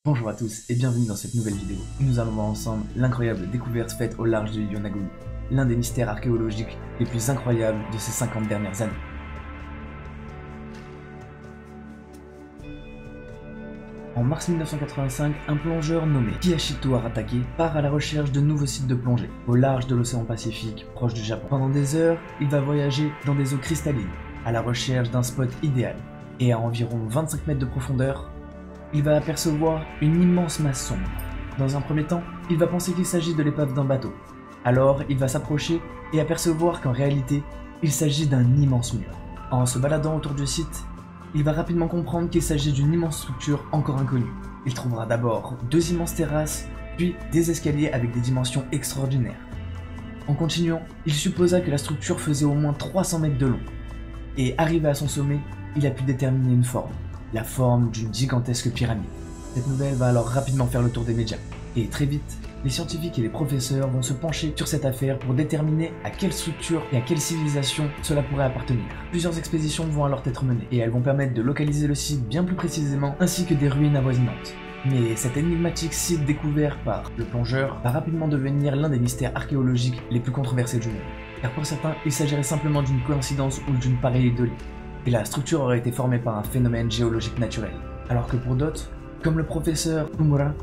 Bonjour à tous et bienvenue dans cette nouvelle vidéo où nous allons voir ensemble l'incroyable découverte faite au large de Yonaguni, l'un des mystères archéologiques les plus incroyables de ces 50 dernières années. En mars 1985, un plongeur nommé Kiyashito Aratake part à la recherche de nouveaux sites de plongée au large de l'océan Pacifique, proche du Japon. Pendant des heures, il va voyager dans des eaux cristallines, à la recherche d'un spot idéal. Et à environ 25 mètres de profondeur, il va apercevoir une immense masse sombre. Dans un premier temps, il va penser qu'il s'agit de l'épave d'un bateau. Alors, il va s'approcher et apercevoir qu'en réalité, il s'agit d'un immense mur. En se baladant autour du site, il va rapidement comprendre qu'il s'agit d'une immense structure encore inconnue. Il trouvera d'abord deux immenses terrasses, puis des escaliers avec des dimensions extraordinaires. En continuant, il supposa que la structure faisait au moins 300 mètres de long. Et arrivé à son sommet, il a pu déterminer une forme. La forme d'une gigantesque pyramide. Cette nouvelle va alors rapidement faire le tour des médias. Et très vite, les scientifiques et les professeurs vont se pencher sur cette affaire pour déterminer à quelle structure et à quelle civilisation cela pourrait appartenir. Plusieurs expéditions vont alors être menées, et elles vont permettre de localiser le site bien plus précisément, ainsi que des ruines avoisinantes. Mais cet énigmatique site découvert par le plongeur va rapidement devenir l'un des mystères archéologiques les plus controversés du monde. Car pour certains, il s'agirait simplement d'une coïncidence ou d'une pareidolie. Et la structure aurait été formée par un phénomène géologique naturel. Alors que pour d'autres, comme le professeur Umura,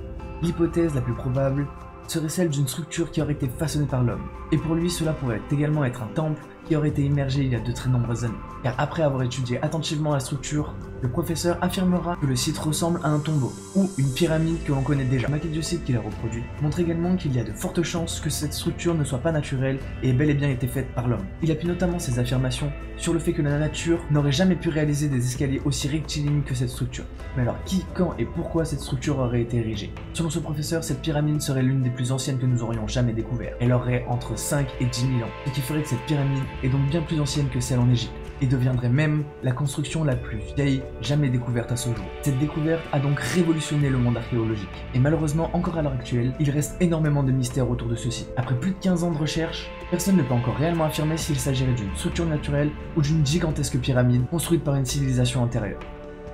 l'hypothèse la plus probable serait celle d'une structure qui aurait été façonnée par l'homme. Et pour lui, cela pourrait également être un temple qui aurait été immergé il y a de très nombreuses années. Car après avoir étudié attentivement la structure, le professeur affirmera que le site ressemble à un tombeau, ou une pyramide que l'on connaît déjà. La maquette du site qu'il a reproduit montre également qu'il y a de fortes chances que cette structure ne soit pas naturelle et ait bel et bien été faite par l'homme. Il appuie notamment ses affirmations sur le fait que la nature n'aurait jamais pu réaliser des escaliers aussi rectilignes que cette structure. Mais alors qui, quand et pourquoi cette structure aurait été érigée? Selon ce professeur, cette pyramide serait l'une des plus anciennes que nous aurions jamais découvertes. Elle aurait entre 5 et 10 000 ans, ce qui ferait que cette pyramide est donc bien plus ancienne que celle en Égypte, et deviendrait même la construction la plus vieille jamais découverte à ce jour. Cette découverte a donc révolutionné le monde archéologique, et malheureusement encore à l'heure actuelle, il reste énormément de mystères autour de ceci. Après plus de 15 ans de recherche, personne ne peut encore réellement affirmer s'il s'agirait d'une structure naturelle ou d'une gigantesque pyramide construite par une civilisation antérieure.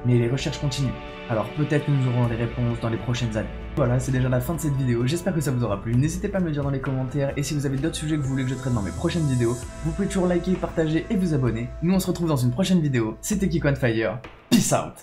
Mais les recherches continuent, alors peut-être que nous aurons les réponses dans les prochaines années. Voilà, c'est déjà la fin de cette vidéo, j'espère que ça vous aura plu, n'hésitez pas à me le dire dans les commentaires, et si vous avez d'autres sujets que vous voulez que je traite dans mes prochaines vidéos, vous pouvez toujours liker, partager et vous abonner. Nous on se retrouve dans une prochaine vidéo, c'était Kiko on Fire, peace out.